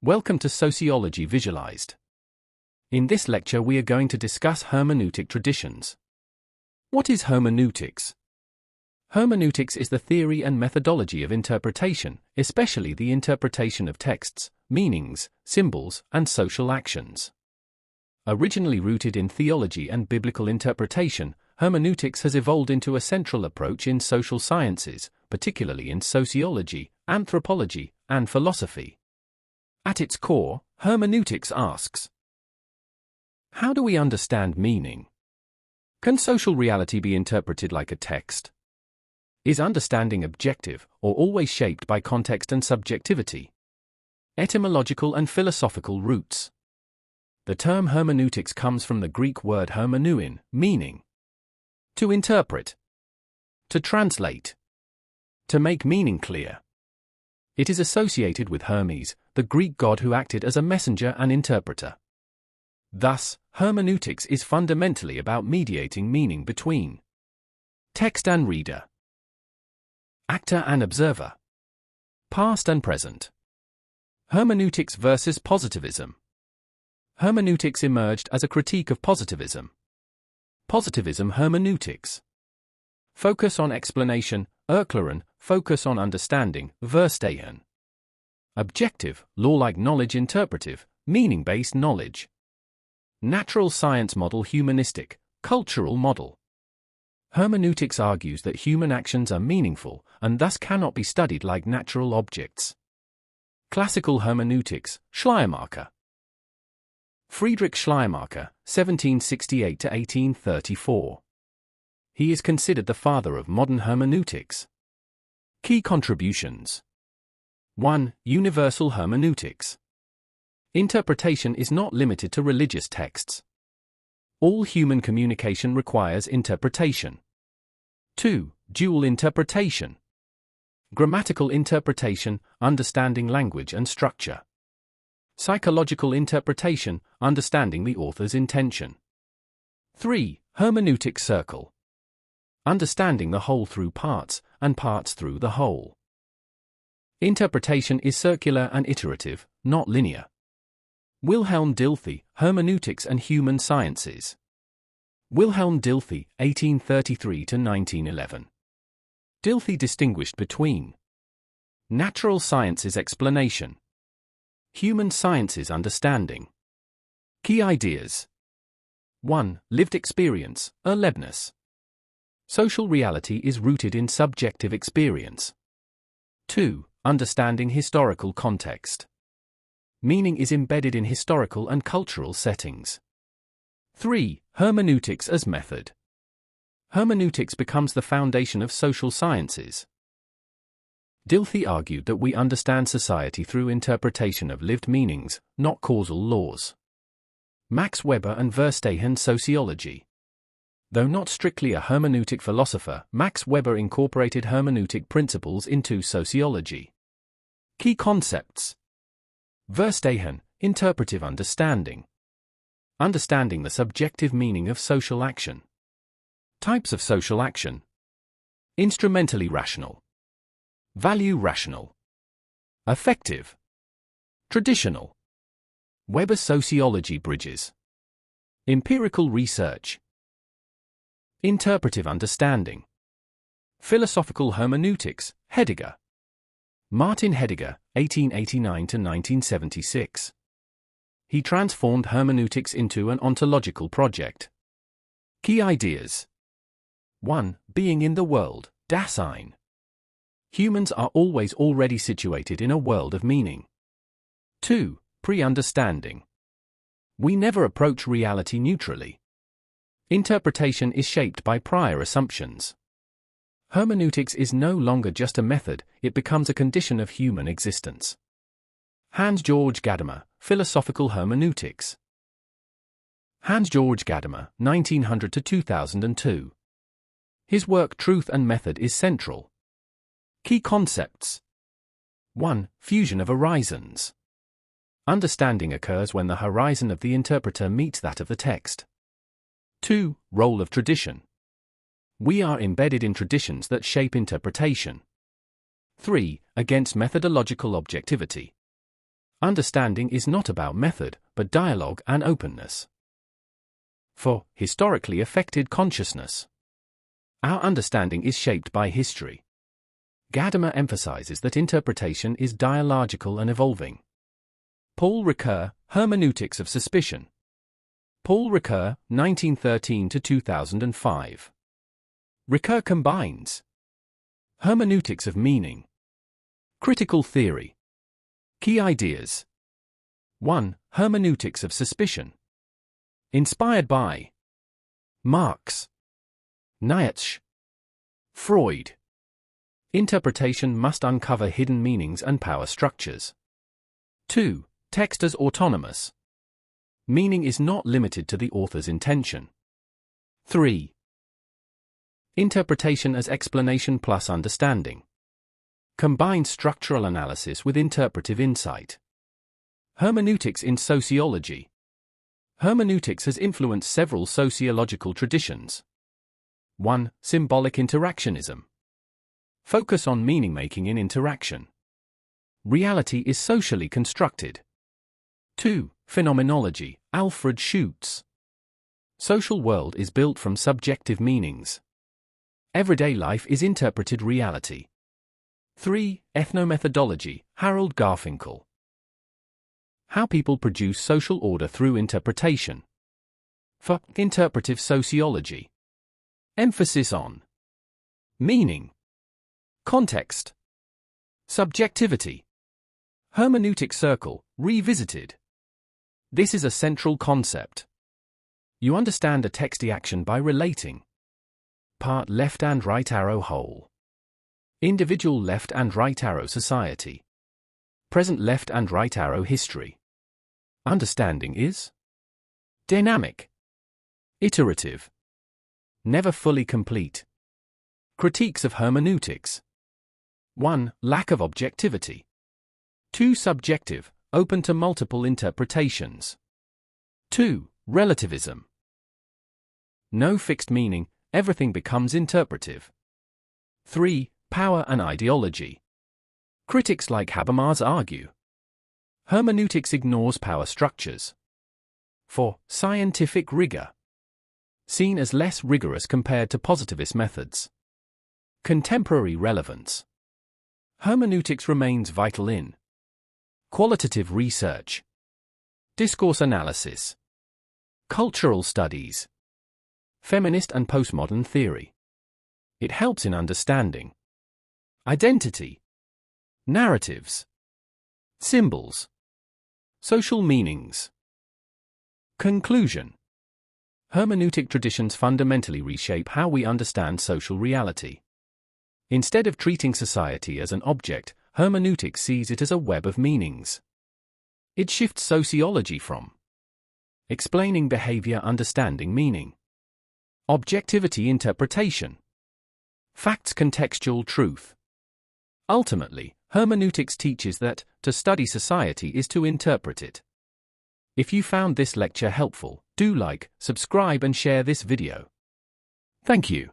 Welcome to Sociology Visualized. In this lecture we are going to discuss hermeneutic traditions. What is hermeneutics? Hermeneutics is the theory and methodology of interpretation, especially the interpretation of texts, meanings, symbols, and social actions. Originally rooted in theology and biblical interpretation, hermeneutics has evolved into a central approach in social sciences, particularly in sociology, anthropology, and philosophy. At its core, hermeneutics asks: how do we understand meaning? Can social reality be interpreted like a text? Is understanding objective, or always shaped by context and subjectivity? Etymological and philosophical roots. The term hermeneutics comes from the Greek word hermeneuin, meaning to interpret, to translate, to make meaning clear. It is associated with Hermes, the Greek god who acted as a messenger and interpreter. Thus, hermeneutics is fundamentally about mediating meaning between text and reader, actor and observer, past and present. Hermeneutics versus positivism. Hermeneutics emerged as a critique of positivism. Positivism hermeneutics. Focus on explanation, Erklärung, focus on understanding, Verstehen. Objective, law-like knowledge interpretive, meaning-based knowledge. Natural science model humanistic, cultural model. Hermeneutics argues that human actions are meaningful, and thus cannot be studied like natural objects. Classical hermeneutics, Schleiermacher. Friedrich Schleiermacher, 1768–1834. He is considered the father of modern hermeneutics. Key contributions. 1. Universal hermeneutics. Interpretation is not limited to religious texts. All human communication requires interpretation. 2. Dual interpretation. Grammatical interpretation, understanding language and structure. Psychological interpretation, understanding the author's intention. 3. Hermeneutic circle. Understanding the whole through parts, and parts through the whole. Interpretation is circular and iterative, not linear. Wilhelm Dilthey, Hermeneutics and Human Sciences. Wilhelm Dilthey, 1833–1911. Dilthey distinguished between natural sciences explanation, human sciences understanding. Key ideas. 1. Lived experience, Erlebnis. Social reality is rooted in subjective experience. 2. Understanding historical context. Meaning is embedded in historical and cultural settings. 3. Hermeneutics as method. Hermeneutics becomes the foundation of social sciences. Dilthey argued that we understand society through interpretation of lived meanings, not causal laws. Max Weber and Verstehen sociology. Though not strictly a hermeneutic philosopher, Max Weber incorporated hermeneutic principles into sociology. Key concepts. Verstehen, interpretive understanding. Understanding the subjective meaning of social action. Types of social action. Instrumentally rational. Value rational. Affective. Traditional. Weber sociology bridges. Empirical research. Interpretive understanding. Philosophical hermeneutics, Heidegger. Martin Heidegger, 1889–1976. He transformed hermeneutics into an ontological project. Key ideas. 1. Being in the world, Dasein. Humans are always already situated in a world of meaning. 2. Pre-understanding. We never approach reality neutrally. Interpretation is shaped by prior assumptions. Hermeneutics is no longer just a method, it becomes a condition of human existence. Hans-Georg Gadamer, Philosophical Hermeneutics. Hans-Georg Gadamer, 1900–2002. His work Truth and Method is central. Key concepts. 1. Fusion of horizons. Understanding occurs when the horizon of the interpreter meets that of the text. 2. Role of tradition. We are embedded in traditions that shape interpretation. 3. Against methodological objectivity. Understanding is not about method, but dialogue and openness. 4. Historically affected consciousness. Our understanding is shaped by history. Gadamer emphasizes that interpretation is dialogical and evolving. Paul Ricoeur, Hermeneutics of Suspicion. Paul Ricoeur, 1913–2005. Ricoeur combines hermeneutics of meaning, critical theory. Key ideas. 1. Hermeneutics of suspicion. Inspired by Marx, Nietzsche, Freud. Interpretation must uncover hidden meanings and power structures. 2. Text as autonomous. Meaning is not limited to the author's intention. 3. Interpretation as explanation plus understanding. Combines structural analysis with interpretive insight. Hermeneutics in sociology. Hermeneutics has influenced several sociological traditions. 1. Symbolic interactionism. Focus on meaning-making in interaction. Reality is socially constructed. 2. Phenomenology, Alfred Schutz. Social world is built from subjective meanings. Everyday life is interpreted reality. 3. Ethnomethodology, Harold Garfinkel. How people produce social order through interpretation. 4. Interpretive sociology. Emphasis on meaning, context, subjectivity. Hermeneutic circle, revisited. This is a central concept. You understand a texty action by relating. Part left and right arrow whole. Individual left and right arrow society. Present left and right arrow history. Understanding is dynamic, iterative, never fully complete. Critiques of hermeneutics. 1. Lack of objectivity. 2. Subjective, open to multiple interpretations. 2. Relativism. No fixed meaning, everything becomes interpretive. 3. Power and ideology. Critics like Habermas argue hermeneutics ignores power structures. 4. Scientific rigor. Seen as less rigorous compared to positivist methods. Contemporary relevance. Hermeneutics remains vital in qualitative research, discourse analysis, cultural studies, feminist and postmodern theory. It helps in understanding identity, narratives, symbols, social meanings. Conclusion. Hermeneutic traditions fundamentally reshape how we understand social reality. Instead of treating society as an object, hermeneutic sees it as a web of meanings. It shifts sociology from explaining behavior, understanding meaning, objectivity, interpretation, facts, contextual truth. Ultimately, hermeneutics teaches that to study society is to interpret it. If you found this lecture helpful, do like, subscribe and share this video. Thank you.